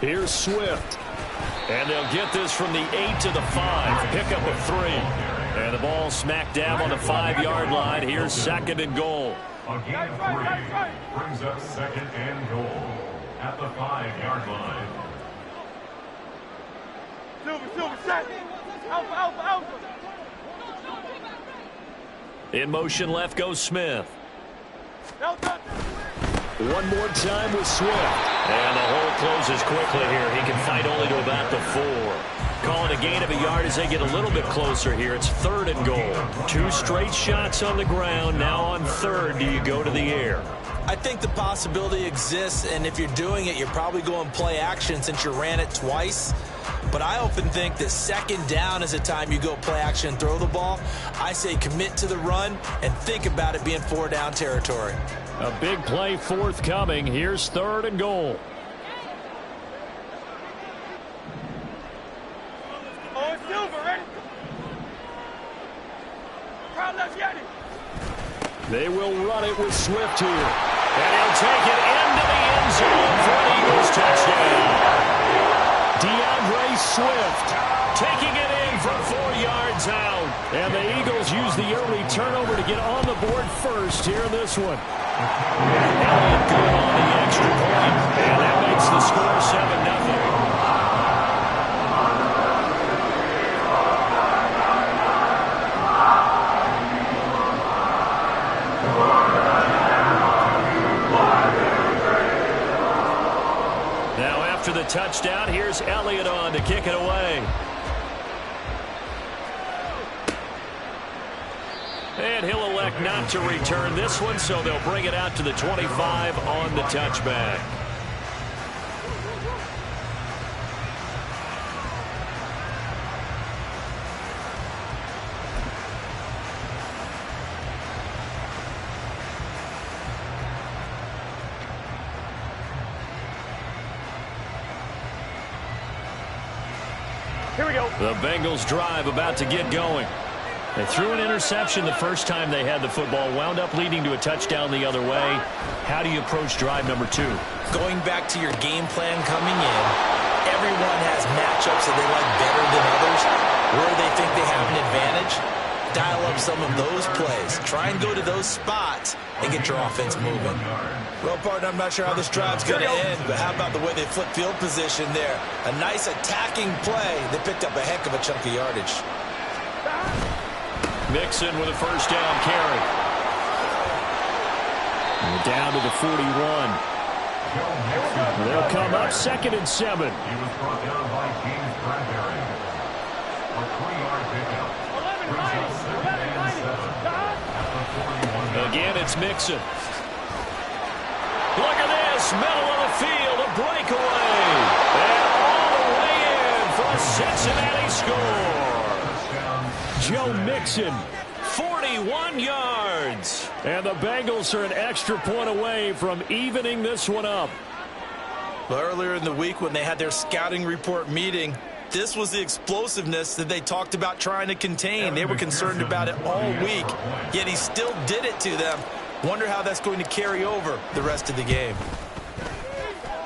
Here's Swift. And they'll get this from the 8 to the 5. Pickup of 3. And the ball smack dab on the 5-yard line. Here's 2nd and goal. A gain of 3 brings up 2nd and goal at the 5-yard line. In motion left goes Smith. One more time with Swift. And the hole closes quickly here. He can fight only to about the 4. Calling a gain of a yard as they get a little bit closer here. It's 3rd and goal. 2 straight shots on the ground. Now on 3rd, do you go to the air? I think the possibility exists, and if you're doing it, you're probably going play action since you ran it twice. But I often think that 2nd down is the time you go play action and throw the ball. I say commit to the run and think about it being 4-down territory. A big play forthcoming. Here's 3rd and goal. They will run it with Swift here. And he'll take it into the end zone for an Eagles touchdown. Swift taking it in from 4 yards out. And the Eagles use the early turnover to get on the board first here in this one. Elliott good on the extra point. And that makes the score 7-0. The touchdown. Here's Elliott on to kick it away. And he'll elect not to return this one, so they'll bring it out to the 25 on the touchback. Here we go. The Bengals drive about to get going. They threw an interception the first time they had the football, wound up leading to a touchdown the other way. How do you approach drive number 2? Going back to your game plan coming in, everyone has matchups that they like better than others. Where they think they have an advantage, dial up some of those plays. Try and go to those spots and get your offense moving. Well, partner, I'm not sure how this drive's going to end, but how about the way they flip field position there? A nice attacking play. They picked up a heck of a chunk of yardage. Mixon with a first down carry. And down to the 41. They'll come up 2nd and 7. He was brought down by James Bradbury. A 3-yard pickup. Again, it's Mixon. Look at this, middle of the field, a breakaway. And all the way in for a Cincinnati score. Joe Mixon, 41 yards. And the Bengals are an extra point away from evening this one up. Well, earlier in the week when they had their scouting report meeting, this was the explosiveness that they talked about trying to contain. They were concerned about it all week, yet he still did it to them. Wonder how that's going to carry over the rest of the game.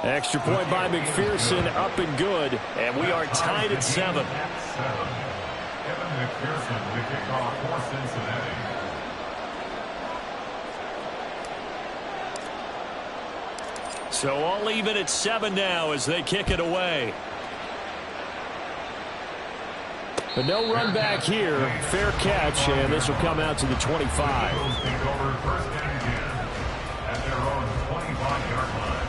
Extra point by McPherson, up and good, and we are tied at 7. Kevin McPherson, the kickoff for Cincinnati. So all even at 7 now as they kick it away. But no run back here. Fair catch, and this will come out to the 25. Eagles take over 1st and 10 at their own 25-yard line.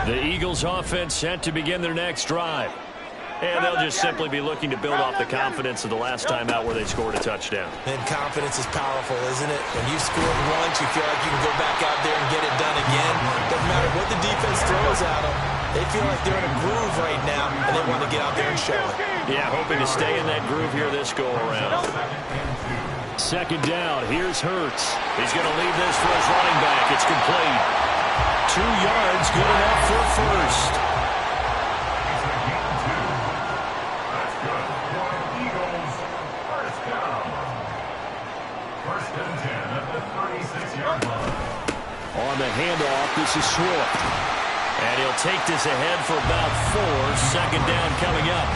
The Eagles offense set to begin their next drive. And they'll just simply be looking to build off the confidence of the last time out where they scored a touchdown. And confidence is powerful, isn't it? When you scored once, you feel like you can go back out there and get it done again. Doesn't matter what the defense throws at them. They feel like they're in a groove right now, and they want to get out there and show it. Yeah, hoping to stay in that groove here this go-around. 2nd down. Here's Hurts. He's going to leave this for his running back. It's complete. 2 yards one's good enough for first. It's a gain of 2. That's good for the Eagles. First down. First and 10 at the 36-yard line. On the handoff, this is Swift. And he'll take this ahead for about 4. Second down coming up.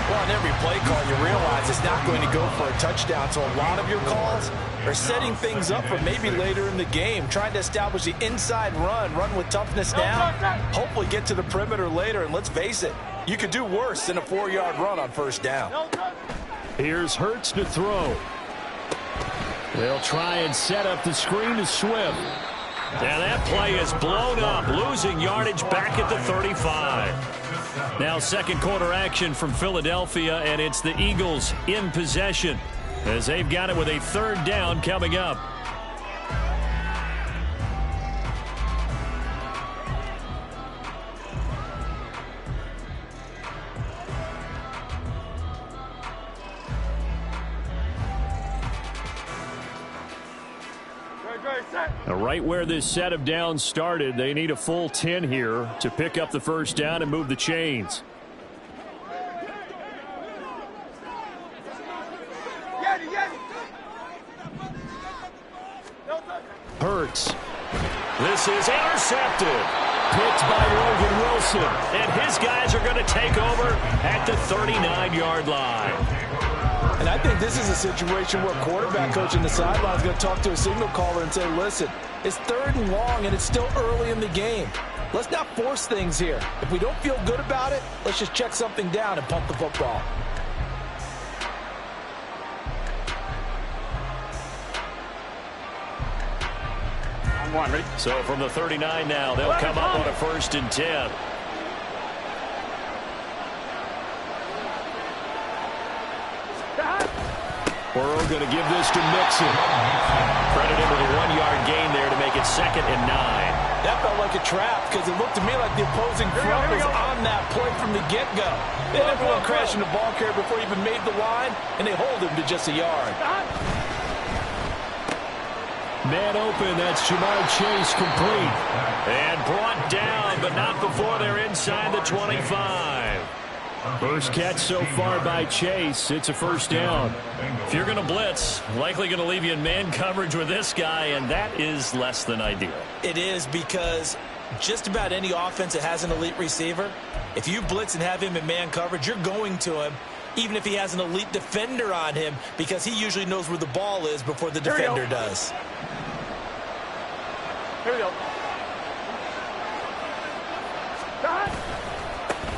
Well, on every play call, you realize it's not going to go for a touchdown. So a lot of your calls are setting things up for maybe later in the game, trying to establish the inside run with toughness now, hopefully get to the perimeter later. And let's face it, you could do worse than a 4-yard run on first down. Here's Hurts to throw. They'll try and set up the screen to Swift. And that play is blown up, losing yardage back at the 35. Now second quarter action from Philadelphia, and it's the Eagles in possession as they've got it with a third down coming up. Right where this set of downs started, they need a full 10 here to pick up the first down and move the chains. Hurts. This is intercepted. Picked by Logan Wilson. And his guys are going to take over at the 39-yard line. And I think this is a situation where quarterback coach in the sideline is going to talk to a signal caller and say, listen, it's 3rd and long and it's still early in the game. Let's not force things here. If we don't feel good about it, let's just check something down and pump the football. So from the 39 now, they'll come up on a 1st and 10. Burrow going to give this to Mixon. Credit him with a 1-yard gain there to make it 2nd and 9. That felt like a trap because it looked to me like the opposing front was on that play from the get-go. They had everyone crashing the ball carrier before he even made the line, and they hold him to just a yard. Man open, that's Jamar Chase complete. And brought down, but not before they're inside the 25. First catch so far by Chase. It's a first down. If you're going to blitz, likely going to leave you in man coverage with this guy, and that is less than ideal. It is, because just about any offense that has an elite receiver, if you blitz and have him in man coverage, you're going to him, even if he has an elite defender on him, because he usually knows where the ball is before the defender does. Here we go.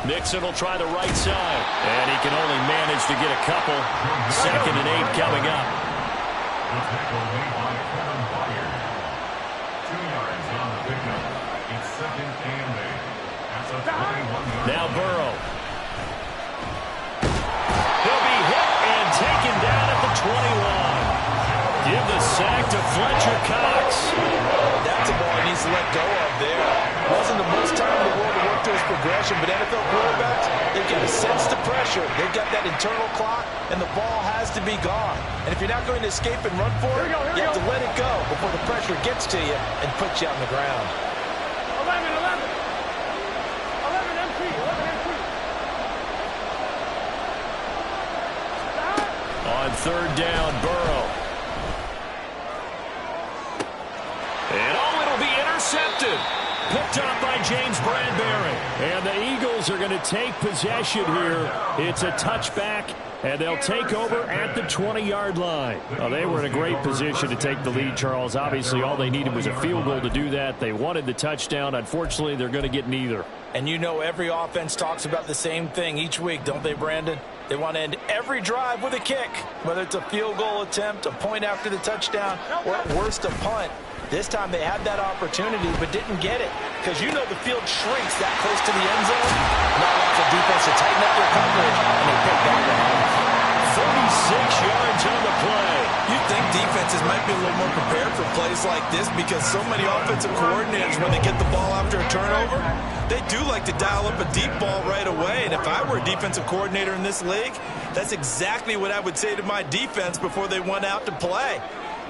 Nixon will try the right side, and he can only manage to get a couple. 2nd and 8 coming up. The tackle made by Kevin Byard. 2 yards on the pickup. It's 2nd and 8. That's a 21-yard. Now Burrow. He'll be hit and taken down at the 21. Give the sack to Fletcher Cox. That's a ball he needs to let go of there. Wasn't the most time in the world to work to his progression, but NFL quarterbacks, they've got to sense the pressure. They've got that internal clock, and the ball has to be gone. And if you're not going to escape and run for it, you have to let it go before the pressure gets to you and puts you on the ground. 11 MP. On 3rd down, Burrow. And it'll be intercepted. Picked up by James Bradbury. And the Eagles are going to take possession here. It's a touchback, and they'll take over at the 20-yard line. Well, they were in a great position to take the lead, Charles. Obviously, all they needed was a field goal to do that. They wanted the touchdown. Unfortunately, they're going to get neither. And you know every offense talks about the same thing each week, don't they, Brandon? They want to end every drive with a kick, whether it's a field goal attempt, a point after the touchdown, or at worst a punt. This time they had that opportunity but didn't get it, because you know the field shrinks that close to the end zone. Now allows the defense to tighten up their coverage, and they pick that one off. 36 yards on the play. You think defenses might be a little more prepared for plays like this, because so many offensive coordinators, when they get the ball after a turnover, they do like to dial up a deep ball right away. And if I were a defensive coordinator in this league, that's exactly what I would say to my defense before they went out to play.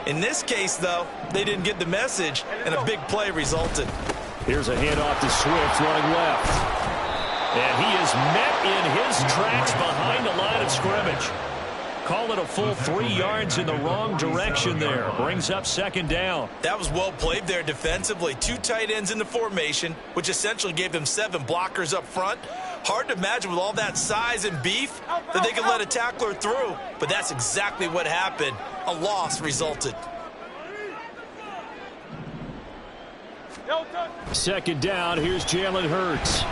In this case, though, they didn't get the message, and a big play resulted. Here's a handoff to Swift running left. And he is met in his tracks behind the line of scrimmage. Call it a full 3 yards in the wrong direction there. Brings up second down. That was well played there defensively. 2 tight ends in the formation, which essentially gave them 7 blockers up front. Hard to imagine with all that size and beef that they could let a tackler through. But that's exactly what happened. A loss resulted. Second down, here's Jalen Hurts.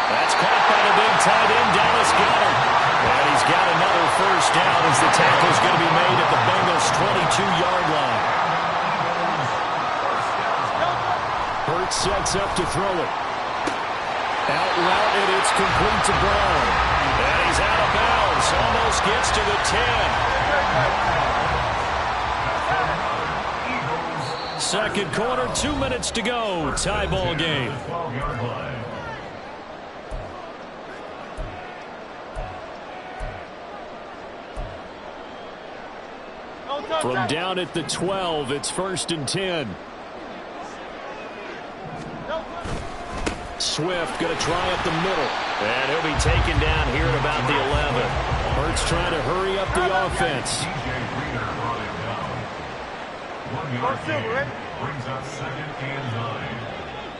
That's caught by the big tight end, Dallas Goedert. And he's got another first down as the tackle's going to be made at the Bengals' 22-yard line. Hurts sets up to throw it. Out route, and it's complete to Brown. And he's out of bounds, almost gets to the 10. Second quarter, 2 minutes to go. Tie ball game. From down at the 12, it's 1st and 10. Swift going to try up the middle. And he'll be taken down here at about the 11. Hurts trying to hurry up the offense. Brings up 2nd and 9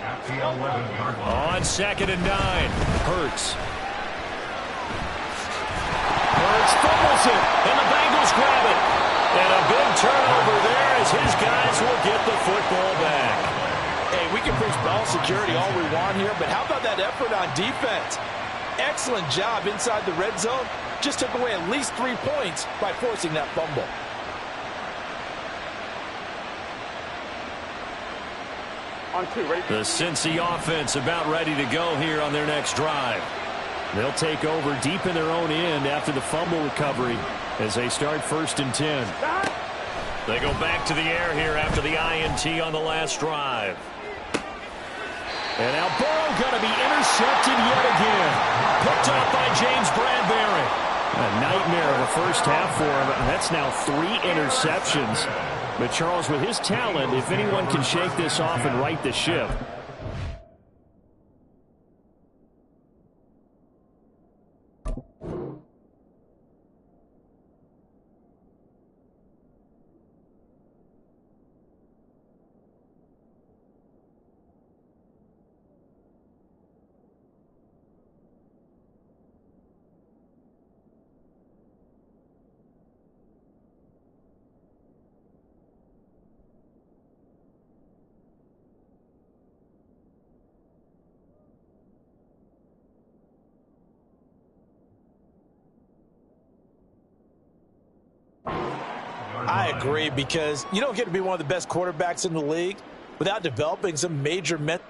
at the 11-yard line. On 2nd and 9, Hurts. Hurts fumbles it, and the Bengals grab it. And a big turnover there as his guys will get the football back. Hey, we can preach ball security all we want here, but how about that effort on defense? Excellent job inside the red zone. Just took away at least 3 points by forcing that fumble. The Cincy offense about ready to go here on their next drive. They'll take over deep in their own end after the fumble recovery as they start 1st and 10. They go back to the air here after the INT on the last drive. And now Burrow going to be intercepted yet again. Picked up by James Bradbury. A nightmare of a first half for him. That's now 3 interceptions. But Charles, with his talent, if anyone can shake this off and right the ship. I agree, because you don't get to be one of the best quarterbacks in the league without developing some major mental.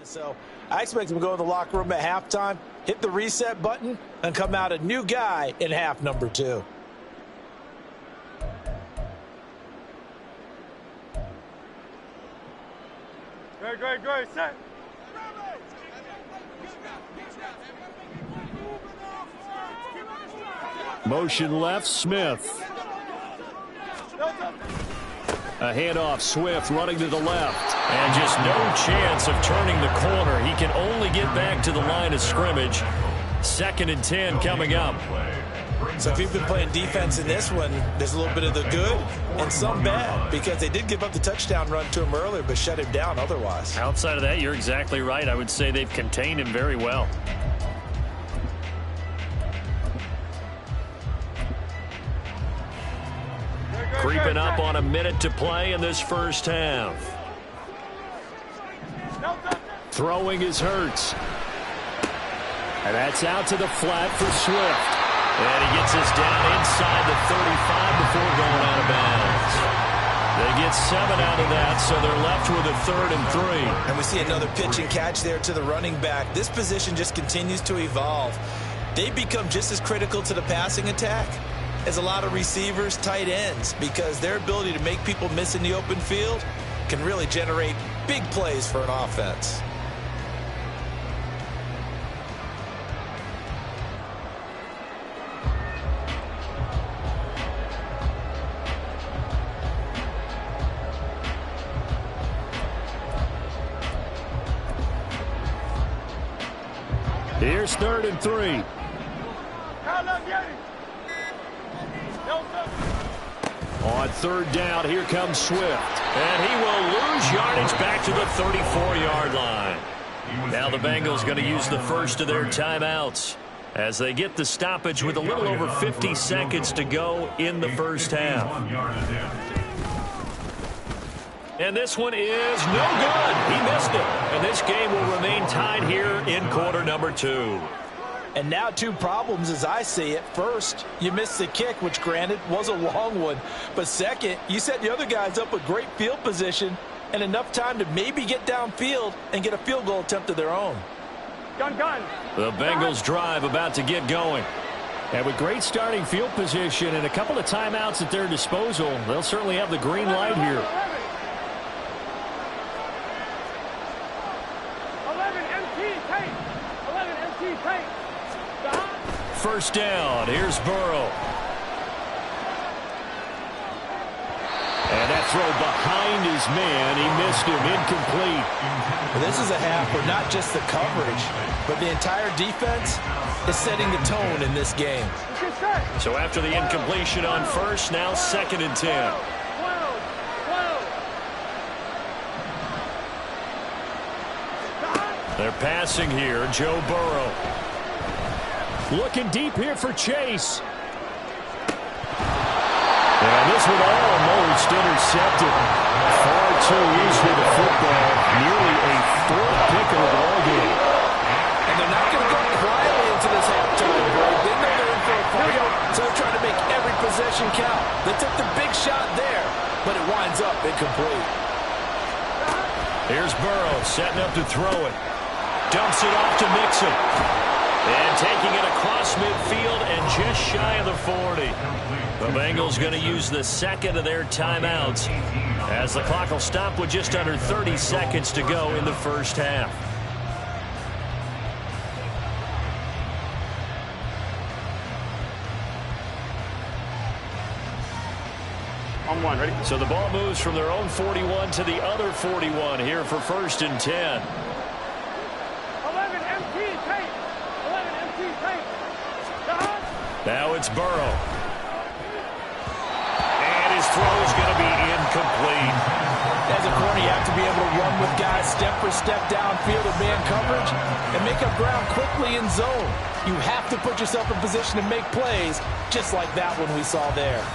So I expect him to go in the locker room at halftime, hit the reset button, and come out a new guy in half number 2. Great, set. Motion left, Smith. A handoff, Swift running to the left. And just no chance of turning the corner. He can only get back to the line of scrimmage. 2nd and 10 coming up. So if you've been playing defense in this one, there's a little bit of the good and some bad, because they did give up the touchdown run to him earlier but shut him down otherwise. Outside of that, you're exactly right. I would say they've contained him very well. Creeping up on a minute to play in this first half. Throwing is Hurts. And that's out to the flat for Swift. And he gets us down inside the 35 before going out of bounds. They get 7 out of that, so they're left with a 3rd and 3. And we see another pitch and catch there to the running back. This position just continues to evolve. They become just as critical to the passing attack as a lot of receivers, tight ends, because their ability to make people miss in the open field can really generate big plays for an offense. Here's 3rd and 3. On 3rd down, here comes Swift. And he will lose yardage back to the 34-yard line. Now the Bengals going to use the first of their timeouts as they get the stoppage with a little over 50 seconds to go in the first half. And this one is no good. He missed it. And this game will remain tied here in quarter number 2. And now 2 problems as I see it. First, you missed the kick, which granted was a long one. But second, you set the other guys up with great field position and enough time to maybe get downfield and get a field goal attempt of their own. Gun. The Bengals drive about to get going. And with great starting field position and a couple of timeouts at their disposal, they'll certainly have the green light here. 11 MT tape. First down. Here's Burrow. And that throw behind his man. He missed him. Incomplete. Well, this is a half where not just the coverage, but the entire defense is setting the tone in this game. So after the incompletion on first, now 2nd and 10. They're passing here. Joe Burrow. Looking deep here for Chase. And this one almost intercepted. Far too easy with the football. Nearly a 4th pick of the ball game. And they're not going to go quietly into this halftime break. They know they're in for a fight, so they're trying to make every possession count. They took the big shot there, but it winds up incomplete. Here's Burrow setting up to throw it. Dumps it off to Mixon. And taking it across midfield and just shy of the 40. The Bengals going to use the 2nd of their timeouts as the clock will stop with just under 30 seconds to go in the first half. On 1, ready? So the ball moves from their own 41 to the other 41 here for 1st and 10. 11 MT tape. Now it's Burrow. And his throw is going to be incomplete. As a corner, you have to be able to run with guys step for step downfield in man coverage and make up ground quickly in zone. You have to put yourself in position to make plays, just like that one we saw there.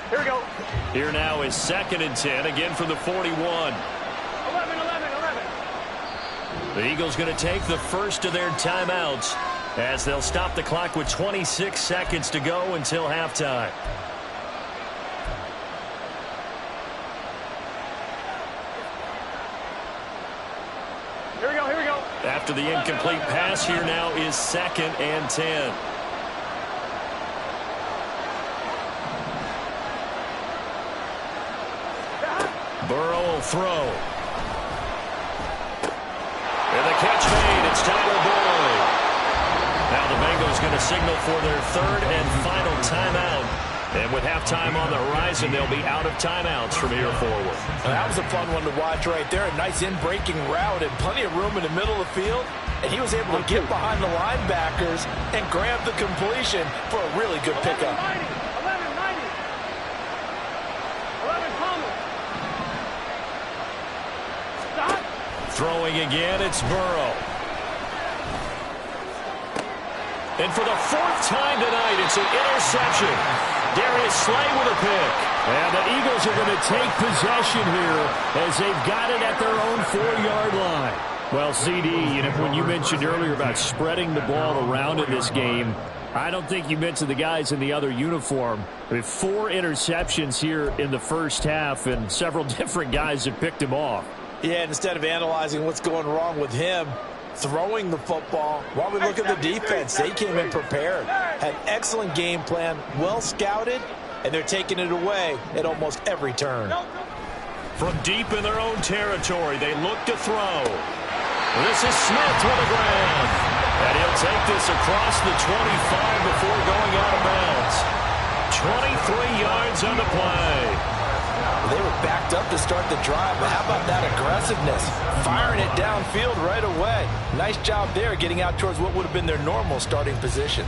Here we go. Here now is 2nd and 10, again from the 41. 11. The Eagles going to take the first of their timeouts as they'll stop the clock with 26 seconds to go until halftime. Here we go, here we go. After the incomplete pass, here now is 2nd and 10. Burrow will throw. And the catch made. It's Tyler Boyd. Now the Bengals going to signal for their 3rd and final timeout. And with halftime on the horizon, they'll be out of timeouts from here forward. Well, that was a fun one to watch right there. A nice in-breaking route and plenty of room in the middle of the field. And he was able to get behind the linebackers and grab the completion for a really good pickup. 11-90. 11 Thomas. Stop. Throwing again, it's Burrow. And for the 4th time tonight, it's an interception. Darius Slay with a pick. And the Eagles are going to take possession here as they've got it at their own 4-yard line. Well, CD, when you mentioned earlier about spreading the ball around in this game, I don't think you mentioned the guys in the other uniform. I mean, 4 interceptions here in the first half, and several different guys have picked him off. Yeah, instead of analyzing what's going wrong with him, throwing the football, while we look at the defense, they came in prepared, had an excellent game plan, well scouted, and they're taking it away at almost every turn. From deep in their own territory, they look to throw. This is Smith with the ground. And he'll take this across the 25 before going out of bounds. 23 yards on the play. They were backed up to start the drive, but how about that aggressiveness? Firing it downfield right away. Nice job there getting out towards what would have been their normal starting position.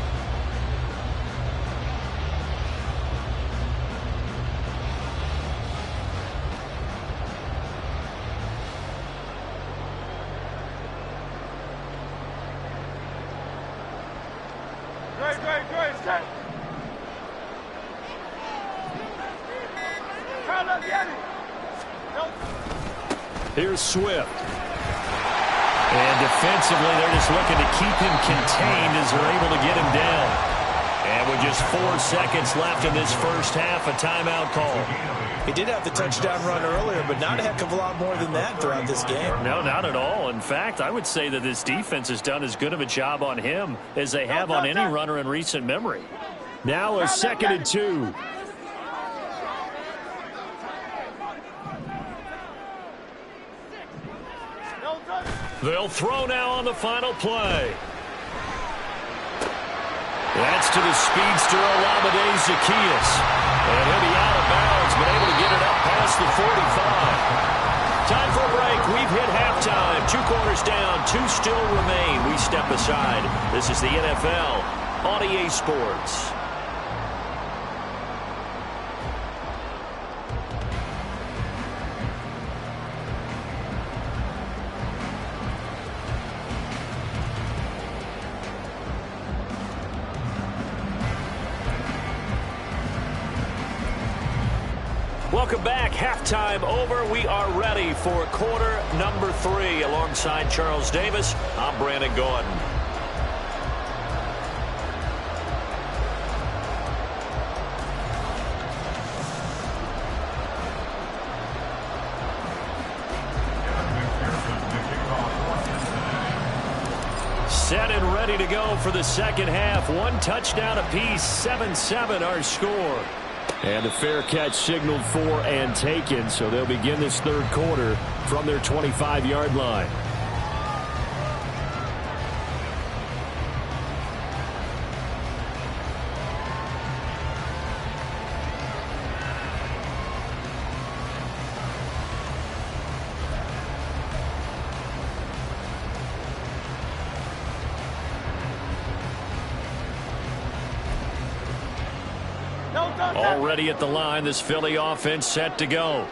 Great, set. Here's Swift. And defensively, they're just looking to keep him contained as they're able to get him down. And with just 4 seconds left in this first half, a timeout call. He did have the touchdown run earlier, but not a heck of a lot more than that throughout this game. No, not at all. In fact, I would say that this defense has done as good of a job on him as they have on any runner in recent memory. Now a 2nd and 2. They'll throw now on the final play. That's to the speedster Olamide Zaccheaus. And he'll be out of bounds, but able to get it up past the 45. Time for a break. We've hit halftime. 2 quarters down, 2 still remain. We step aside. This is the NFL on EA Sports. Welcome back. Halftime over. We are ready for quarter number 3. Alongside Charles Davis, I'm Brandon Gordon. Set and ready to go for the second half. 1 touchdown apiece, 7-7 our score. And the fair catch signaled for and taken, so they'll begin this third quarter from their 25-yard line. Already at the line, this Philly offense set to go.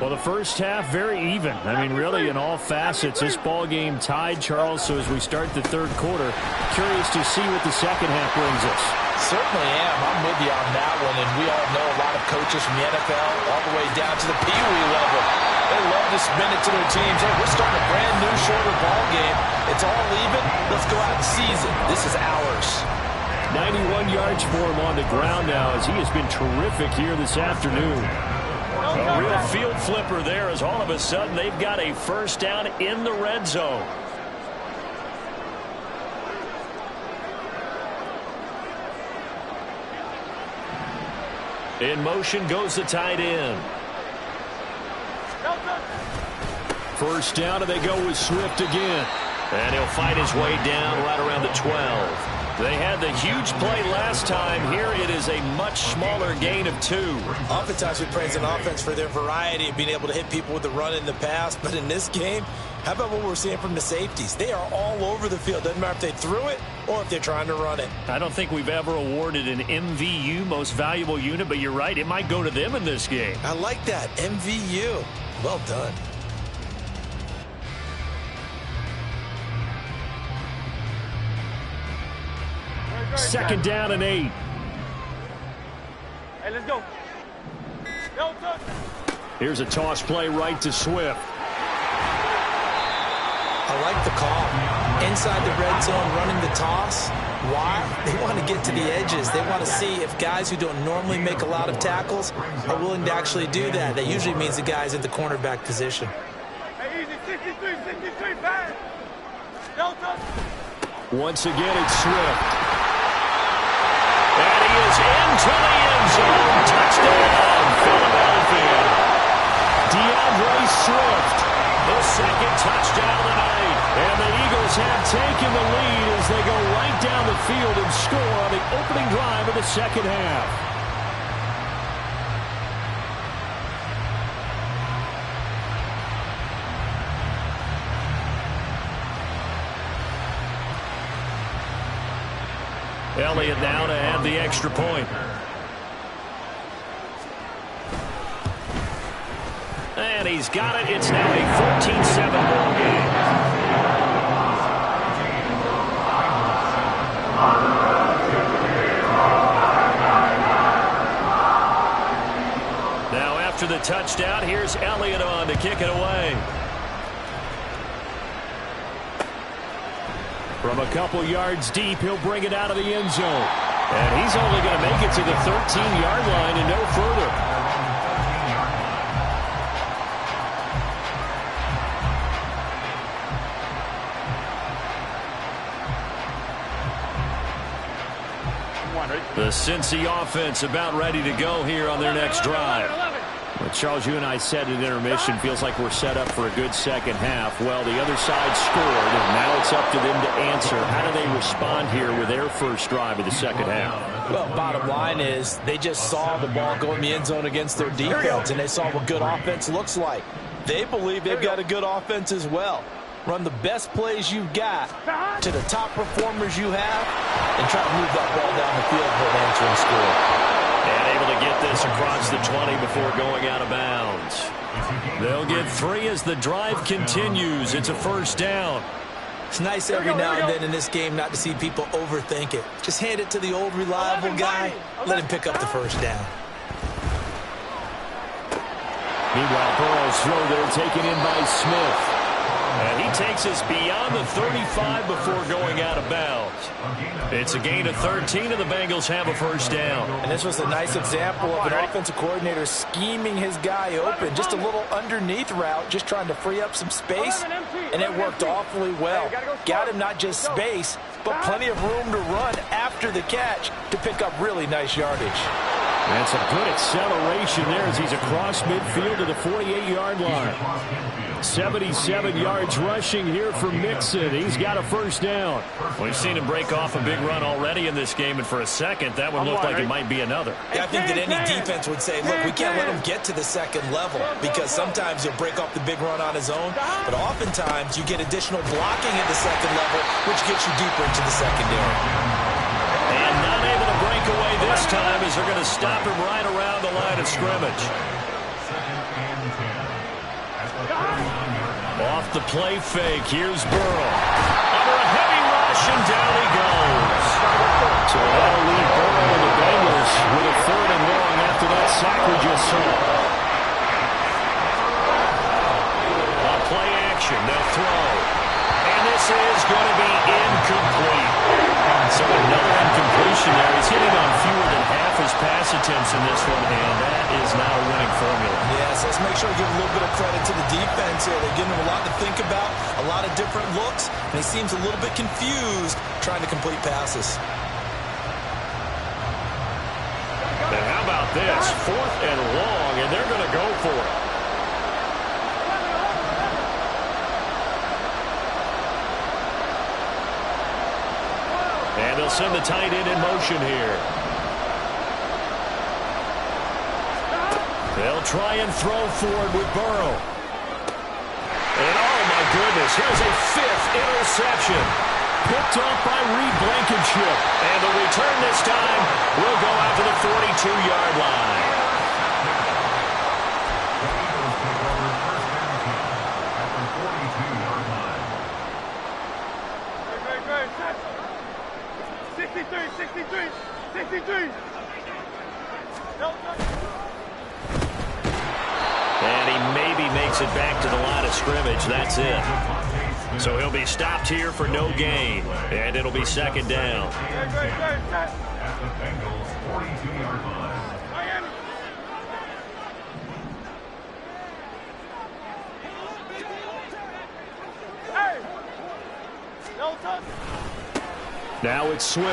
Well, the first half, very even. I mean, really, in all facets, this ball game tied, Charles. So as we start the third quarter, curious to see what the second half brings us. Certainly am. I'm with you on that one. And we all know a lot of coaches from the NFL all the way down to the Pee Wee level They love to spin it to their teams. Hey, we're starting a brand new shorter ball game. It's all even. Let's go out and seize it. This is ours. 91 yards for him on the ground now as he has been terrific here this afternoon. A real field flipper there as all of a sudden they've got a first down in the red zone. In motion goes the tight end. First down, and they go with Swift again. And he'll fight his way down right around the 12. They had the huge play last time. Here it is a much smaller gain of 2. Oftentimes we praise an offense for their variety of being able to hit people with the run in the pass. But in this game, how about what we're seeing from the safeties? They are all over the field. Doesn't matter if they threw it or if they're trying to run it. I don't think we've ever awarded an MVU, most valuable unit, but you're right. It might go to them in this game. I like that. MVU. Well done. Second down and 8. Hey, let's go. Here's a toss play right to Swift. I like the call. Inside the red zone, running the toss. Why? They want to get to the edges. They want to see if guys who don't normally make a lot of tackles are willing to actually do that. That usually means the guys at the cornerback position. Hey, easy. 63, bang. Delta. Once again, it's Swift. And he is into the end zone. Touchdown, Philadelphia. DeAndre Swift, the second touchdown of the night. And the Eagles have taken the lead as they go right down the field and score on the opening drive of the second half. Elliott now to add the extra point. And he's got it. It's now a 14-7 ball game. Now after the touchdown, here's Elliott on to kick it away. From a couple yards deep, he'll bring it out of the end zone. And he's only going to make it to the 13-yard line and no further. The Cincy offense about ready to go here on their next drive. Well, Charles, you and I said at intermission, feels like we're set up for a good second half. Well, the other side scored, and now it's up to them to answer. How do they respond here with their first drive of the second half? Well, bottom line is they just saw the ball go in the end zone against their defense, and they saw what good offense looks like. They believe they've got a good offense as well. Run the best plays you've got to the top performers you have, and try to move that ball down the field for an answering score. And able to get this across the 20 before going out of bounds. They'll get 3 as the drive continues. It's a first down. It's nice every now and then in this game not to see people overthink it. Just hand it to the old reliable guy. Let him pick up the first down. Meanwhile, Burrow's throw there taken in by Smith. And he takes us beyond the 35 before going out of bounds. It's a gain of 13, and the Bengals have a first down. And this was a nice example of an offensive coordinator scheming his guy open. Just a little underneath route, just trying to free up some space, and it worked awfully well. Got him not just space, but plenty of room to run after the catch to pick up really nice yardage. And some good acceleration there as he's across midfield to the 48-yard line. 77 yards rushing here for Mixon. He's got a first down. We've seen him break off a big run already in this game, and for a second, that one looked like it might be another. Yeah, I think that any defense would say, look, we can't let him get to the second level because sometimes he'll break off the big run on his own, but oftentimes you get additional blocking at the second level, which gets you deeper into the secondary. And not able to break away this time as they're going to stop him right around the line of scrimmage. Off the play fake, here's Burrow. Under a heavy rush, and down he goes. So that'll leave Burrow and the Bengals with a 3rd and long after that sack we just saw. is going to be incomplete. So another incompletion there. He's hitting on fewer than half his pass attempts in this one, and that is not a winning formula. Yes, let's make sure we give a little bit of credit to the defense here. They're giving him a lot to think about, a lot of different looks, and he seems a little bit confused trying to complete passes. And how about this? 4th and long, and they're going to go for it. And they'll send the tight end in motion here. They'll try and throw forward with Burrow. And oh my goodness, here's a 5th interception. Picked off by Reed Blankenship. And the return this time will go out to the 42-yard line. And he maybe makes it back to the line of scrimmage. That's it. So he'll be stopped here for no gain. And it'll be 2nd down. At the Bengals' 42-yard line. Now it's Swift.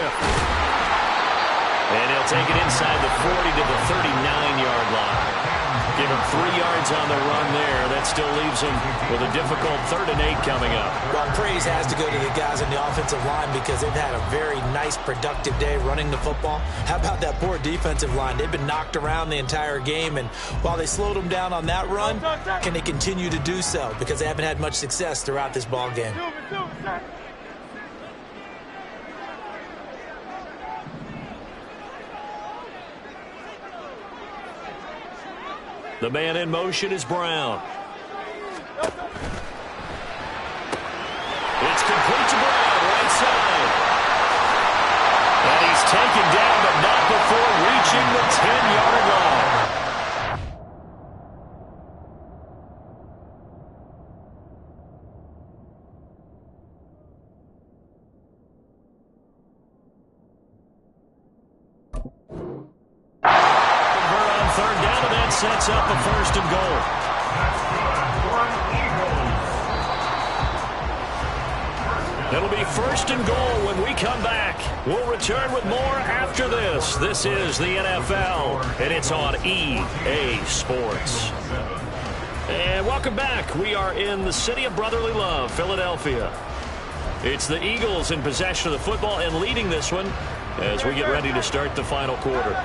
And he'll take it inside the 40 to the 39-yard line. Give him 3 yards on the run there. That still leaves him with a difficult 3rd and 8 coming up. Well, praise has to go to the guys on the offensive line because they've had a very nice, productive day running the football. How about that poor defensive line? They've been knocked around the entire game, and while they slowed them down on that run, can they continue to do so? Because they haven't had much success throughout this ball game. The man in motion is Brown. It's complete to Brown, right side. And he's taken down, but not before reaching the 10-yard line. Sets up a 1st and goal. It'll be 1st and goal when we come back. We'll return with more after this. This is the NFL, and it's on EA Sports. And welcome back. We are in the city of brotherly love, Philadelphia. It's the Eagles in possession of the football and leading this one as we get ready to start the final quarter.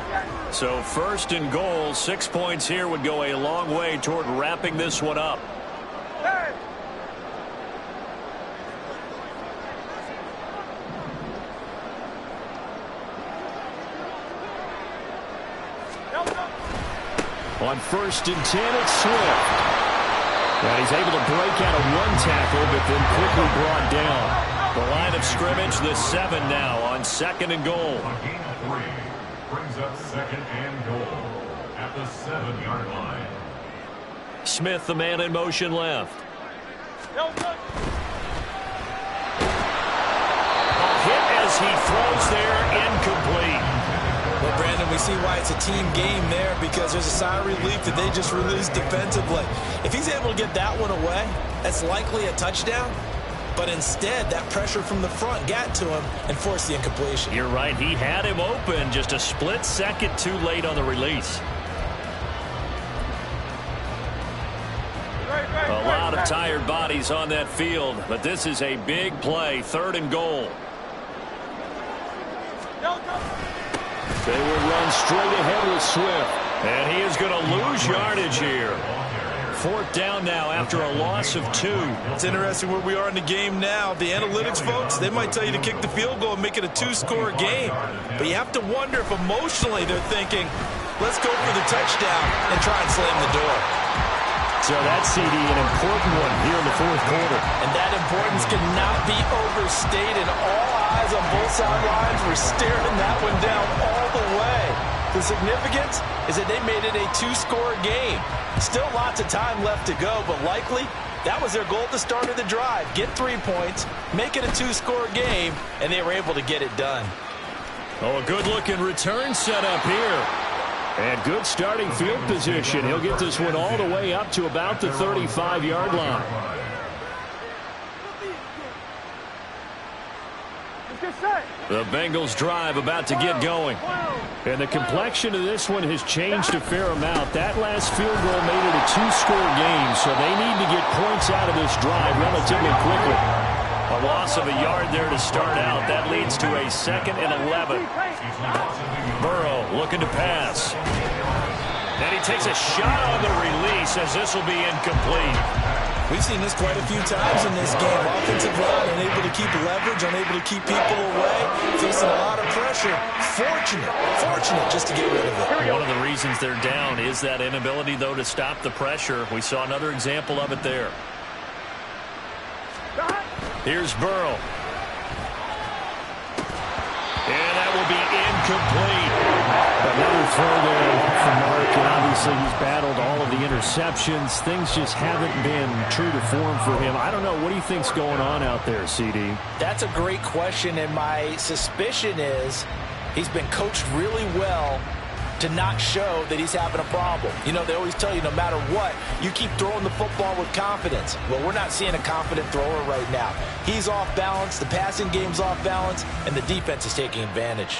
So 1st and goal, 6 points here would go a long way toward wrapping this one up. On 1st and 10, it's Swift. And he's able to break out of one tackle, but then quickly brought down. The line of scrimmage, the 7 now on 2nd and goal. A gain of 3 brings up 2nd and goal at the 7-yard line. Smith, the man in motion left. A hit as he throws there, incomplete. Well, Brandon, we see why it's a team game there because there's a sigh of relief that they just released defensively. If he's able to get that one away, that's likely a touchdown. But instead, that pressure from the front got to him and forced the incompletion. You're right. He had him open, just a split second too late on the release. A lot of tired bodies on that field, but this is a big play, 3rd and goal. They will run straight ahead with Swift, and he is going to lose yardage here. 4th down now after a loss of 2. It's interesting where we are in the game now. The analytics folks, they might tell you to kick the field goal and make it a 2-score game. But you have to wonder if emotionally they're thinking, let's go for the touchdown and try and slam the door. So that CD, an important one here in the 4th quarter. And that importance cannot be overstated. All eyes on both sidelines were staring that one down all the way. The significance is that they made it a two-score game. Still lots of time left to go, but likely that was their goal at the start of the drive. Get 3 points, make it a two-score game, and they were able to get it done. Oh, a good-looking return set up here. And good starting field position. He'll get this one all the way up to about the 35-yard line. The Bengals drive about to get going. And the complexion of this one has changed a fair amount. That last field goal made it a two-score game, so they need to get points out of this drive relatively quickly. A loss of a yard there to start out. That leads to a 2nd and 11. Burrow looking to pass. And he takes a shot on the release as this will be incomplete. We've seen this quite a few times in this game. Offensive line unable to keep leverage, unable to keep people away, facing a lot of pressure. Fortunate just to get rid of it. One of the reasons they're down is that inability, though, to stop the pressure. We saw another example of it there. Here's Burrow. And that will be incomplete. Another throw there from Mark, and obviously he's battled all of the interceptions. Things just haven't been true to form for him. I don't know. What do you think's going on out there, CD? That's a great question, and my suspicion is he's been coached really well to not show that he's having a problem. You know, they always tell you no matter what, you keep throwing the football with confidence. Well, we're not seeing a confident thrower right now. He's off balance, the passing game's off balance, and the defense is taking advantage.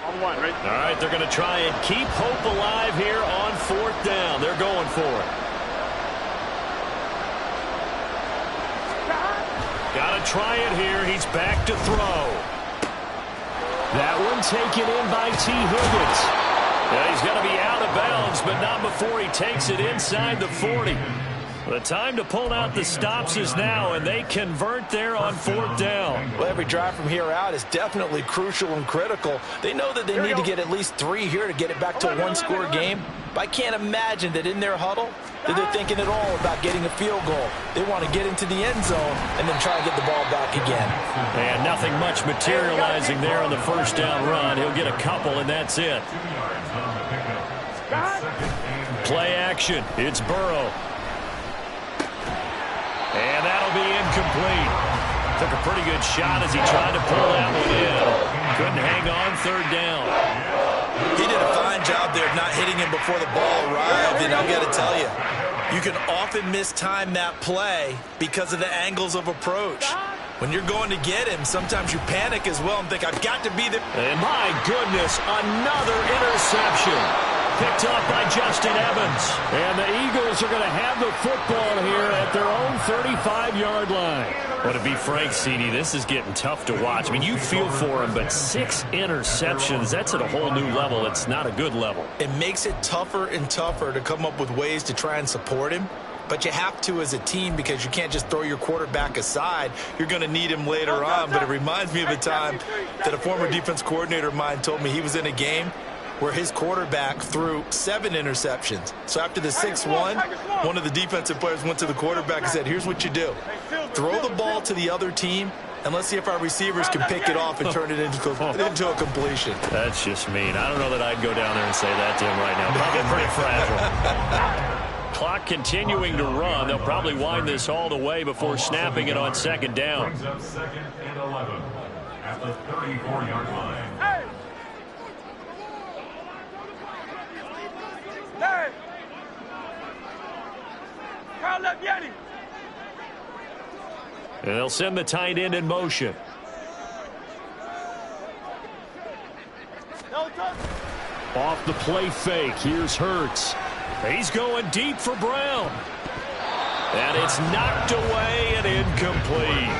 All right, they're going to try and keep hope alive here on 4th down. They're going for it. Got to try it here. He's back to throw. That one taken in by T. Higgins. Yeah, he's going to be out of bounds, but not before he takes it inside the 40. The time to pull out the stops is now, and they convert there on 4th down. Well, every drive from here out is definitely crucial and critical. They know that they need to get at least 3 here to get it back to a one-score game. But I can't imagine that in their huddle that they're thinking at all about getting a field goal. They want to get into the end zone and then try and get the ball back again. And nothing much materializing there on the first down run. He'll get a couple, and that's it. Play action. It's Burrow. And that'll be incomplete. Took a pretty good shot as he tried to pull that one in. Couldn't hang on 3rd down. He did a fine job there of not hitting him before the ball arrived, and I've got to tell you, you can often mistime that play because of the angles of approach. When you're going to get him, sometimes you panic as well and think, I've got to be there. And my goodness, another interception. Picked off by Justin Evans. And the Eagles are going to have the football here at their own 35-yard line. Well, to be frank, CD, this is getting tough to watch. I mean, you feel for him, but 6 interceptions, that's at a whole new level. It's not a good level. It makes it tougher and tougher to come up with ways to try and support him. But you have to as a team because you can't just throw your quarterback aside. You're going to need him later on. But it reminds me of a time that a former defense coordinator of mine told me he was in a game where his quarterback threw 7 interceptions. So after the 6-1, one of the defensive players went to the quarterback and said, here's what you do. Throw the ball to the other team, and let's see if our receivers can pick it off and turn it into a completion. That's just mean. I don't know that I'd go down there and say that to him right now. Probably pretty fragile. Clock continuing to run. They'll probably wind this all the way before snapping it on 2nd down. Brings up 2nd and 11 at the 34-yard line. And they'll send the tight end in motion. Off the play fake. Here's Hurts. He's going deep for Brown. And it's knocked away and incomplete.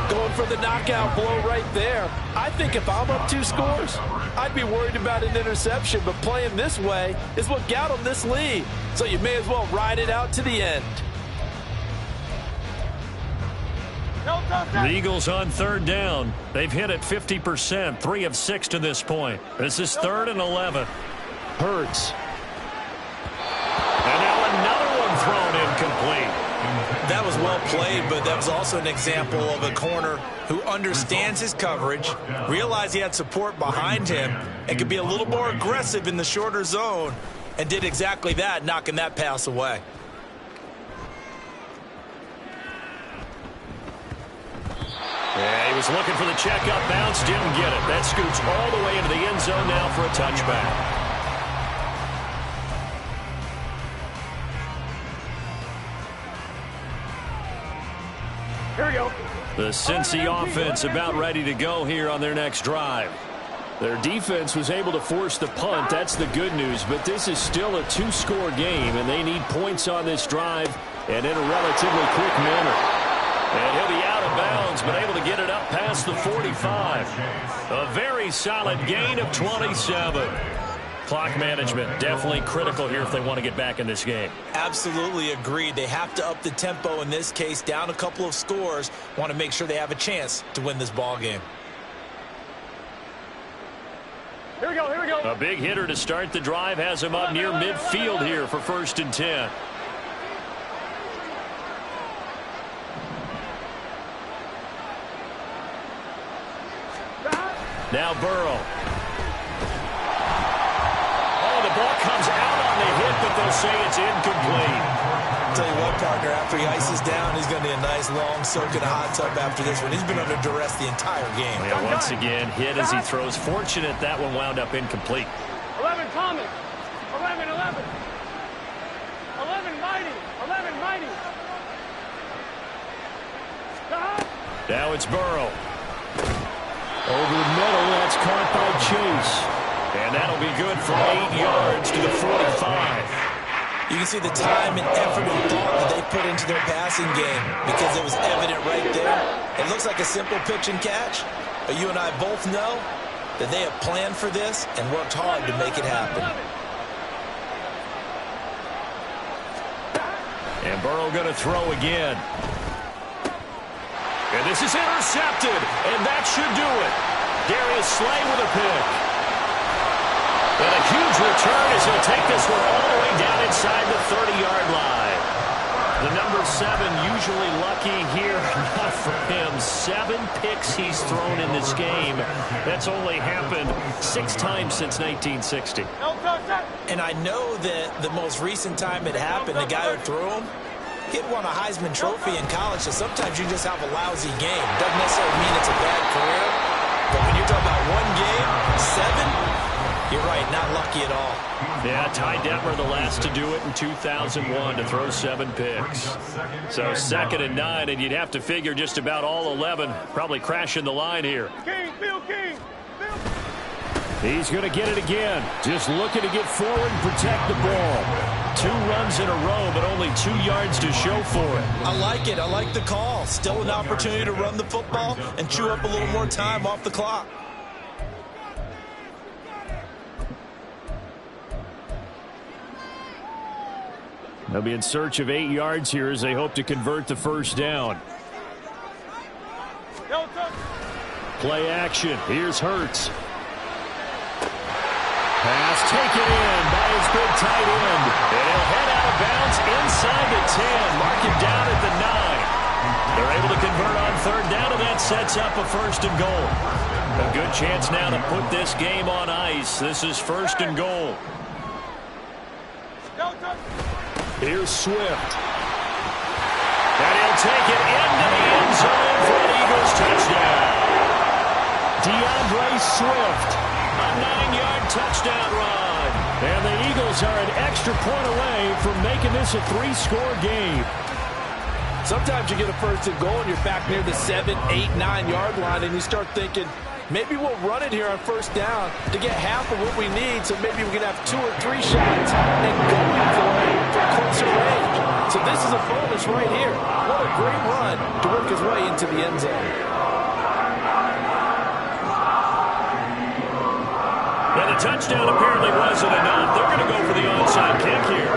Going for the knockout blow right there. I think if I'm up 2 scores, I'd be worried about an interception, but playing this way is what got them this lead. So you may as well ride it out to the end. The Eagles on 3rd down. They've hit it 50%, 3 of 6 to this point. This is 3rd and 11. Hurts. And now another one thrown incomplete. That was well played, but that was also an example of a corner who understands his coverage, realized he had support behind him, and could be a little more aggressive in the shorter zone, and did exactly that, knocking that pass away. Yeah, he was looking for the check-up bounce, didn't get it. That scoots all the way into the end zone now for a touchback. Here we go. The Cincy offense about ready to go here on their next drive. Their defense was able to force the punt. That's the good news. But this is still a two-score game, and they need points on this drive and in a relatively quick manner. And he'll be out of bounds, but able to get it up past the 45. A very solid gain of 27. Clock management definitely critical here if they want to get back in this game. Absolutely agreed. They have to up the tempo in this case, down a couple of scores. Want to make sure they have a chance to win this ball game. Here we go, here we go. A big hitter to start the drive has him up near midfield here for 1st and 10. Now Burrow. The ball comes out on the hit, but they'll say it's incomplete. I'll tell you what, partner, after he ices down, he's going to need a nice long soak in a hot tub after this one. He's been under duress the entire game. Yeah, once again, hit as he throws. Fortunate that one wound up incomplete. 11 Thomas. 11, 11. 11 Mighty. 11 Mighty. Now it's Burrow. Over the middle, that's caught by Chase. And that'll be good for 8 yards to the 45. You can see the time and effort and thought that they put into their passing game because it was evident right there. It looks like a simple pitch and catch, but you and I both know that they have planned for this and worked hard to make it happen. And Burrow going to throw again. And this is intercepted, and that should do it. Darius Slay with a pick. And a huge return as he'll take this one all the way down inside the 30-yard line. The number 7 usually lucky here. Not for him. 7 picks he's thrown in this game. That's only happened 6 times since 1960. And I know that the most recent time it happened, the guy who threw him, he had won a Heisman Trophy in college, so sometimes you just have a lousy game. Doesn't necessarily mean it's a bad career, but when you're talking about one game, 7, you're right, not lucky at all. Yeah, Ty Detmer the last to do it in 2001 to throw 7 picks. So 2nd and 9, and you'd have to figure just about all 11 probably crashing the line here. King, Bill King. He's going to get it again. Just looking to get forward and protect the ball. 2 runs in a row, but only 2 yards to show for it. I like it. I like the call. Still an opportunity to run the football and chew up a little more time off the clock. They'll be in search of 8 yards here as they hope to convert the 1st down. Play action. Here's Hurts. Pass taken in by his big tight end. And he'll head out of bounds inside the 10. Mark him down at the 9. They're able to convert on 3rd down, and that sets up a 1st and goal. A good chance now to put this game on ice. This is 1st and goal. Here's Swift. And he'll take it into the end zone for an Eagles touchdown. DeAndre Swift. A 9-yard touchdown run. And the Eagles are an extra point away from making this a 3-score game. Sometimes you get a 1st and goal and you're back near the 7, 8, 9-yard line, and you start thinking, maybe we'll run it here on 1st down to get half of what we need, so maybe we can have 2 or 3 shots and going for it for closer range. So this is a bonus right here. What a great run to work his way into the end zone. Well, the touchdown apparently wasn't enough. They're going to go for the onside kick here.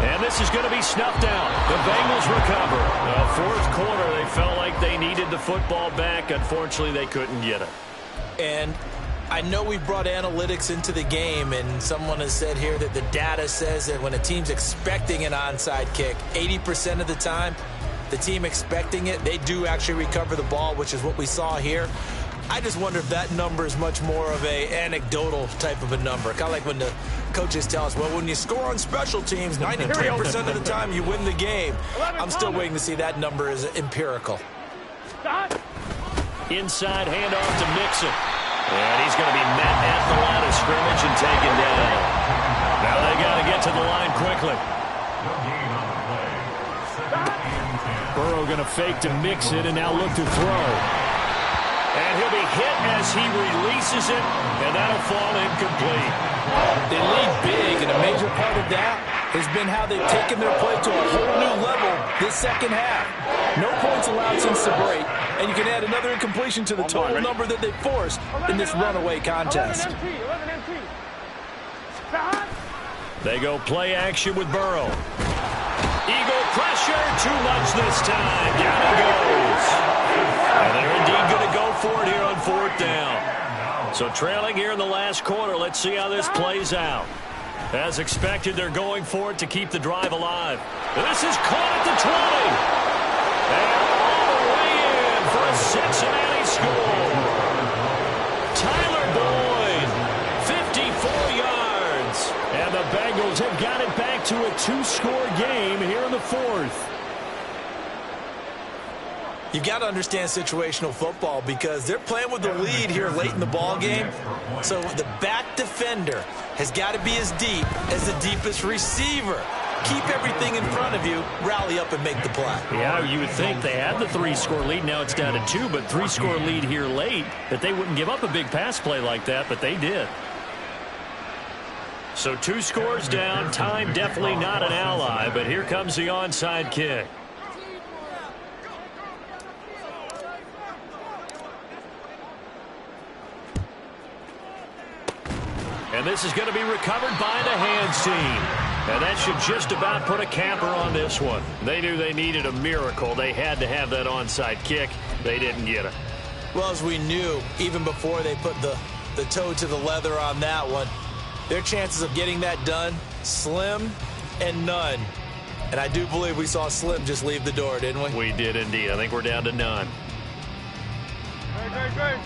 And this is going to be snuffed out. The Bengals recover. 4th quarter, they felt like they needed the football back. Unfortunately, they couldn't get it. And I know we brought analytics into the game, and someone has said here that the data says that when a team's expecting an onside kick, 80% of the time, the team expecting it, they do actually recover the ball, which is what we saw here. I just wonder if that number is much more of a anecdotal type of a number. Kind of like when the coaches tell us, well, when you score on special teams, 93% of the time you win the game. I'm still waiting to see that number is empirical. Inside handoff to Mixon. And he's going to be met at the line of scrimmage and taken down. Now they got to get to the line quickly. Burrow going to fake to mix it and now look to throw. And he'll be hit as he releases it, and that'll fall incomplete. They lead big, and a major part of that has been how they've taken their play to a whole new level this second half. No points allowed since the break, and you can add another incompletion to the total number that they forced in this runaway contest. 11 MT. They go play action with Burrow. Eagle pressure, too much this time. Down he goes. And they're indeed going to go for it here on fourth down. So trailing here in the last quarter, let's see how this plays out. As expected, they're going for it to keep the drive alive. This is caught at the 20. And all the way in for a Cincinnati score. Tyler Boyd, 54 yards. And the Bengals have got it back to a 2-score game here in the fourth. You've got to understand situational football because they're playing with the lead here late in the ball game. So the back defender has got to be as deep as the deepest receiver. Keep everything in front of you, rally up and make the play. Yeah, you would think they had the 3-score lead. Now it's down to 2, but 3-score lead here late, that they wouldn't give up a big pass play like that, but they did. So 2 scores down. Time definitely not an ally, but here comes the onside kick. And this is going to be recovered by the hands team. And that should just about put a capper on this one. They knew they needed a miracle. They had to have that onside kick. They didn't get it. Well, as we knew, even before they put the toe to the leather on that one, their chances of getting that done, slim and none. And I do believe we saw Slim just leave the door, didn't we? We did indeed. I think we're down to none. Great.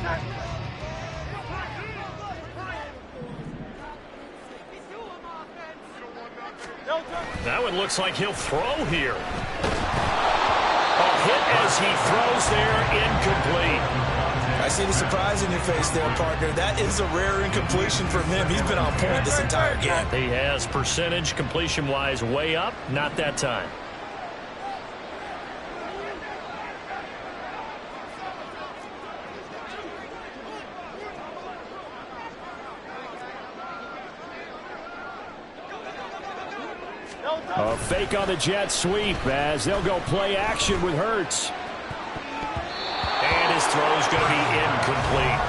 That one looks like he'll throw here. A hit as he throws there, incomplete. I see the surprise in your face there, partner. That is a rare incompletion from him. He's been on point this entire game. He has percentage completion-wise way up, not that time. A fake on the jet sweep as they'll go play action with Hurts. And his throw's going to be incomplete.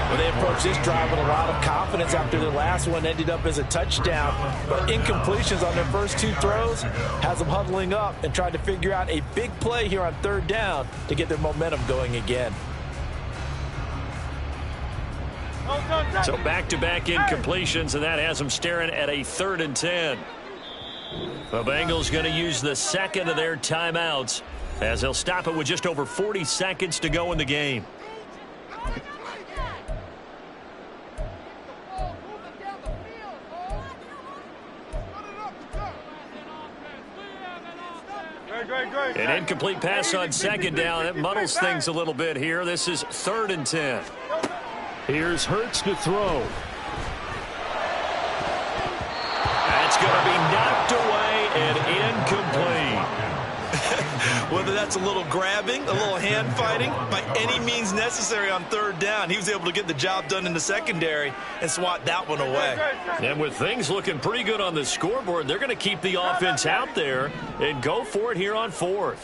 Well, they approached this drive with a lot of confidence after the last one ended up as a touchdown. But incompletions on their first 2 throws has them huddling up and trying to figure out a big play here on third down to get their momentum going again. So back-to-back incompletions, and that has them staring at a 3rd and 10. The Bengals going to use the second of their timeouts as they'll stop it with just over 40 seconds to go in the game. An incomplete pass on second down. It muddles things a little bit here. This is 3rd and 10. Here's Hurts to throw. That's going to be knocked away and incomplete. Whether that's a little grabbing, a little hand fighting, by any means necessary on third down, he was able to get the job done in the secondary and swat that one away. And with things looking pretty good on the scoreboard, they're going to keep the offense out there and go for it here on 4th.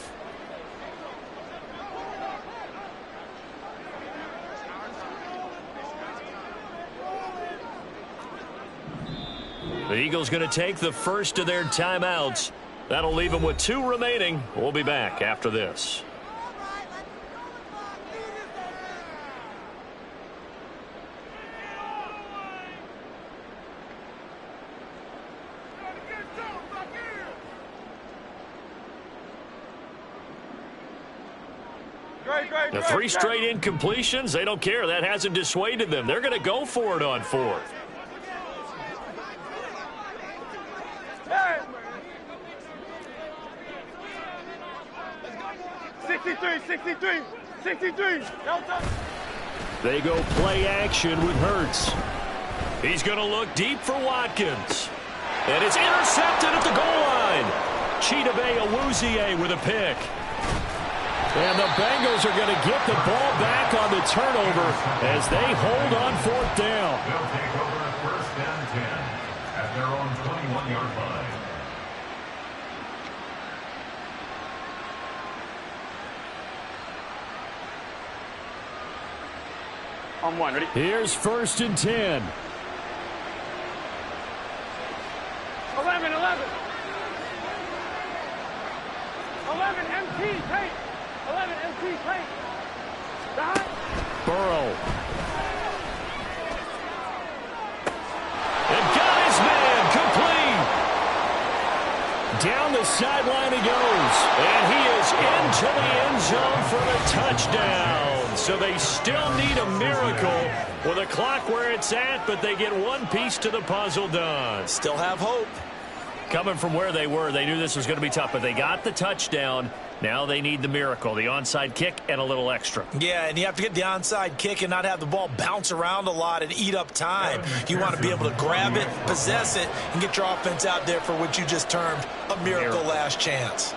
The Eagles going to take the first of their timeouts. That'll leave them with 2 remaining. We'll be back after this. The 3 straight incompletions, they don't care. That hasn't dissuaded them. They're going to go for it on 4th. Hey. 63. They go play action with Hurts. He's going to look deep for Watkins. And it's intercepted at the goal line. Chidobe Awuzie with a pick. And the Bengals are going to get the ball back on the turnover as they hold on 4th down. They'll take over at 1st and 10 at their own 21-yard line. On 1, ready? Here's 1st and 10. 11. 11 MT, take. 11 MT, take. Behind. Burrow. And got his man complete. Down the sideline he goes. And he is into the end zone for the touchdown. So they still need a miracle with a clock where it's at, but they get one piece to the puzzle done. Still have hope. Coming from where they were, they knew this was going to be tough, but they got the touchdown. Now they need the miracle, the onside kick and a little extra. Yeah, and you have to get the onside kick and not have the ball bounce around a lot and eat up time. You want to be able to grab it, possess it, and get your offense out there for what you just termed a miracle last chance.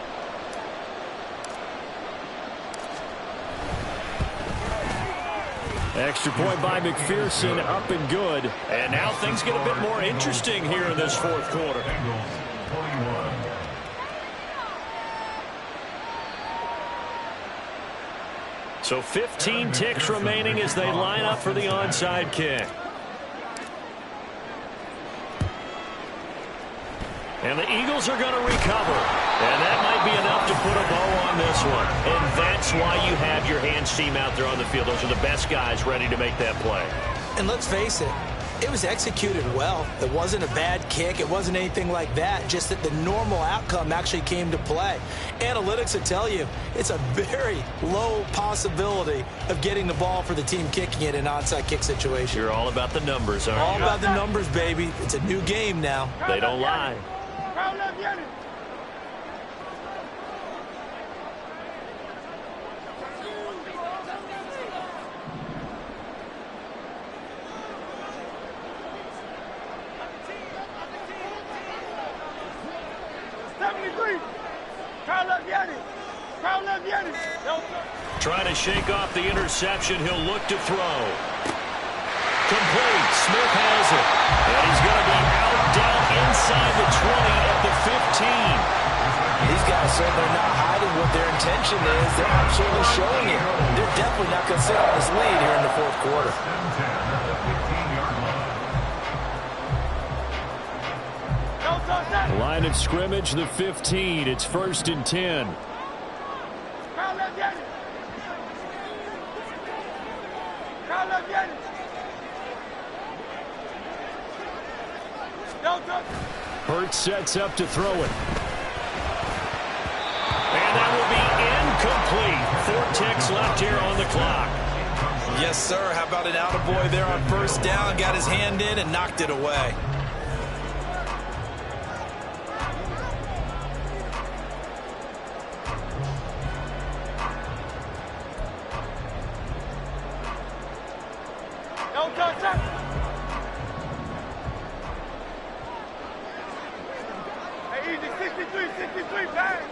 Extra point by McPherson, up and good. And now things get a bit more interesting here in this 4th quarter. Bengals 21. So 15 ticks remaining as they line up for the onside kick. And the Eagles are going to recover. And that might be enough to put a bow on this one. And that's why you have your hands team out there on the field. Those are the best guys ready to make that play. And let's face it, it was executed well. It wasn't a bad kick. It wasn't anything like that. Just that the normal outcome actually came to play. Analytics will tell you it's a very low possibility of getting the ball for the team kicking it in an onside kick situation. You're all about the numbers, aren't you? All about the numbers, baby. It's a new game now. They don't lie. Crowd left, Yanni. Trying to shake off the interception. He'll look to throw. Complete. Smith has it. And he's going to be out down inside the 20 at the 15. These guys certainly not hiding what their intention is. They're absolutely showing it. They're definitely not going to sit on this lead here in the 4th quarter. 10 at the 15-yard line. The line of scrimmage, the 15. It's 1st and 10. Hurts sets up to throw it. And that will be incomplete. 4 ticks left here on the clock. Yes, sir. How about an attaboy there on 1st down? Got his hand in and knocked it away. Hey, easy, 63, bang.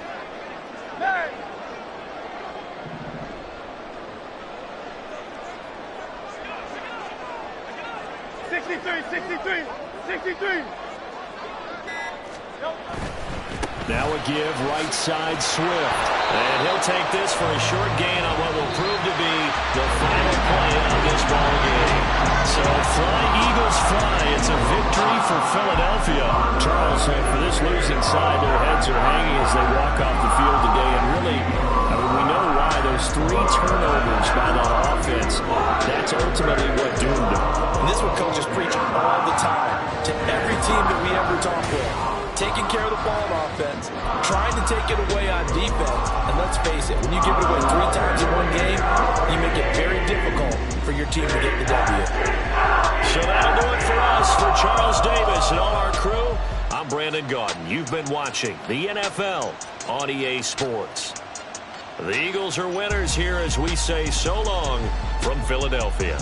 Bang. 63. Now a give, right side Swift. And he'll take this for a short gain on what will prove to be the final play of this ball game. So fly, Eagles fly. It's a victory for Philadelphia. Charles, for this losing side, their heads are hanging as they walk off the field today. And really, I mean, we know why those 3 turnovers by the offense, that's ultimately what doomed them. And this is what coaches preach all the time to every team that we ever talk with. taking care of the ball on offense, trying to take it away on defense. And let's face it, when you give it away 3 times in one game, you make it very difficult for your team to get the W. So that'll do it for us. For Charles Davis and all our crew, I'm Brandon Gaudin. You've been watching the NFL on EA Sports. The Eagles are winners here as we say so long from Philadelphia.